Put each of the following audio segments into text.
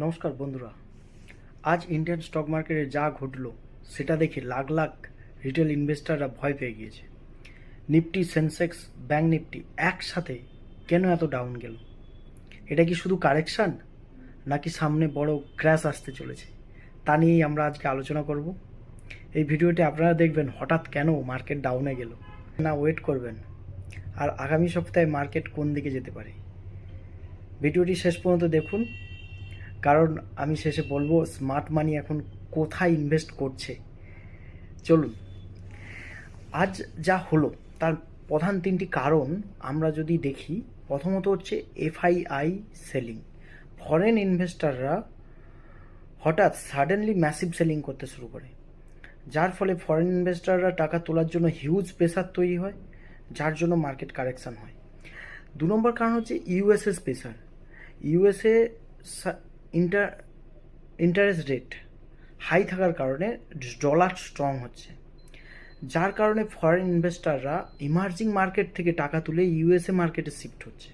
নমস্কার বন্ধুরা। আজ ইন্ডিয়ান স্টক মার্কেটে যা ঘটলো সেটা দেখে লাখ লাখ রিটেল ইনভেস্টাররা ভয় পেয়ে গিয়েছে। নিফটি, সেন্সেক্স, ব্যাঙ্ক নিফটি একসাথে কেন এত ডাউন গেল? এটা কি শুধু কারেকশান, নাকি সামনে বড় ক্র্যাশ আসতে চলেছে? তা নিয়েই আমরা আজকে আলোচনা করব। এই ভিডিওটি আপনারা দেখবেন হঠাৎ কেন মার্কেট ডাউনে গেল, না ওয়েট করবেন, আর আগামী সপ্তাহে মার্কেট কোন দিকে যেতে পারে। ভিডিওটি শেষ পর্যন্ত দেখুন, কারণ আমি শেষে বলবো স্মার্ট মানি এখন কোথায় ইনভেস্ট করছে। চলুন, আজ যা হলো তার প্রধান তিনটি কারণ আমরা যদি দেখি। প্রথমত হচ্ছে এফআইআই সেলিং। ফরেন ইনভেস্টাররা হঠাৎ সাডেনলি ম্যাসিভ সেলিং করতে শুরু করে, যার ফলে ফরেন ইনভেস্টাররা টাকা তোলার জন্য হিউজ প্রেসার তৈরি হয়, যার জন্য মার্কেট কারেকশান হয়। 2 নম্বর কারণ হচ্ছে USA pressure. USA interest rate high থাকার কারণে ডলার স্ট্রং হচ্ছে, যার কারণে ফরেন ইনভেস্টাররা ইমার্জিং মার্কেট থেকে টাকা তুলে ইউএসএ মার্কেটে শিফট হচ্ছে।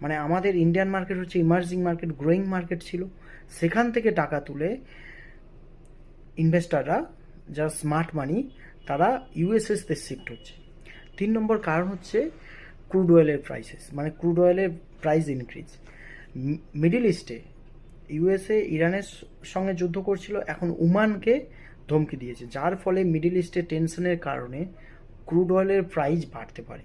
মানে আমাদের ইন্ডিয়ান মার্কেট হচ্ছে ইমার্জিং মার্কেট, গ্রোয়িং মার্কেট ছিল, সেখান থেকে টাকা তুলে ইনভেস্টাররা, যারা স্মার্ট মানি, তারা ইউএসএতে শিফট হচ্ছে। 3 নম্বর কারণ হচ্ছে ক্রুড অয়েলের প্রাইসেস, মানে ক্রুড অয়েলের প্রাইস ইনক্রিজ। মিডল ইস্টে ইউএসএ ইরানের সঙ্গে যুদ্ধ করছিল, এখন ওমানকে ধমকি দিয়েছে, যার ফলে মিডল ইস্টে টেনশনের কারণে ক্রুড অয়েলের প্রাইস বাড়তে পারে,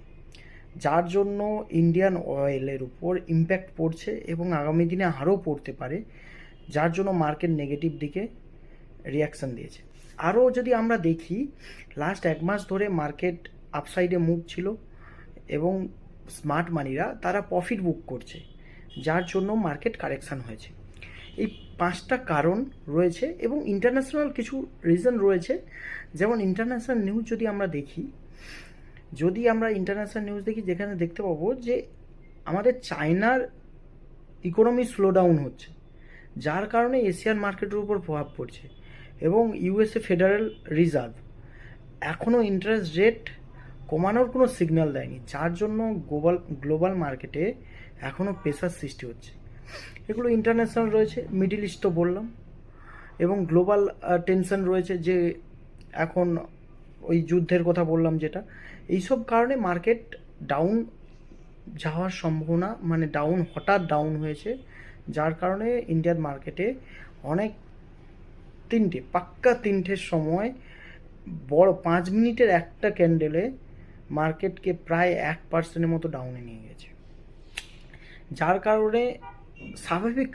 যার জন্য ইন্ডিয়ান অয়েলের উপর ইম্প্যাক্ট পড়ছে এবং আগামী দিনে আরও পড়তে পারে, যার জন্য মার্কেট নেগেটিভ দিকে রিয়াকশান দিয়েছে। আরও যদি আমরা দেখি, লাস্ট 1 মাস ধরে মার্কেট আপসাইডে মুভ ছিল এবং স্মার্ট মানিরা তারা প্রফিট বুক করছে, যার জন্য মার্কেট কারেকশান হয়েছে। এই 5টা কারণ রয়েছে এবং ইন্টারন্যাশনাল কিছু রিজন রয়েছে। যেমন ইন্টারন্যাশনাল নিউজ যদি আমরা দেখি, যেখানে দেখতে পাবো যে আমাদের চায়নার ইকোনমি স্লোডাউন হচ্ছে, যার কারণে এশিয়ান মার্কেটের উপর প্রভাব পড়ছে, এবং ইউএসএ ফেডারেল রিজার্ভ এখনও ইন্টারেস্ট রেট কমানোর কোনো সিগন্যাল দেয়নি, যার জন্য গ্লোবাল মার্কেটে এখনও প্রেসার সৃষ্টি হচ্ছে। এগুলো ইন্টারন্যাশনাল রয়েছে, মিডল ইস্ট তো বললাম, এবং গ্লোবাল টেনশন রয়েছে, যে এখন ওই যুদ্ধের কথা বললাম যেটা। এইসব কারণে মার্কেট ডাউন যাওয়ার সম্ভাবনা, মানে হঠাৎ ডাউন হয়েছে, যার কারণে ইন্ডিয়ান মার্কেটে অনেক তিনটের সময় বড় 5 মিনিটের একটা ক্যান্ডেলে মার্কেটকে প্রায় 1% মতো ডাউনে নিয়ে গেছে, যার কারণে স্বাভাবিক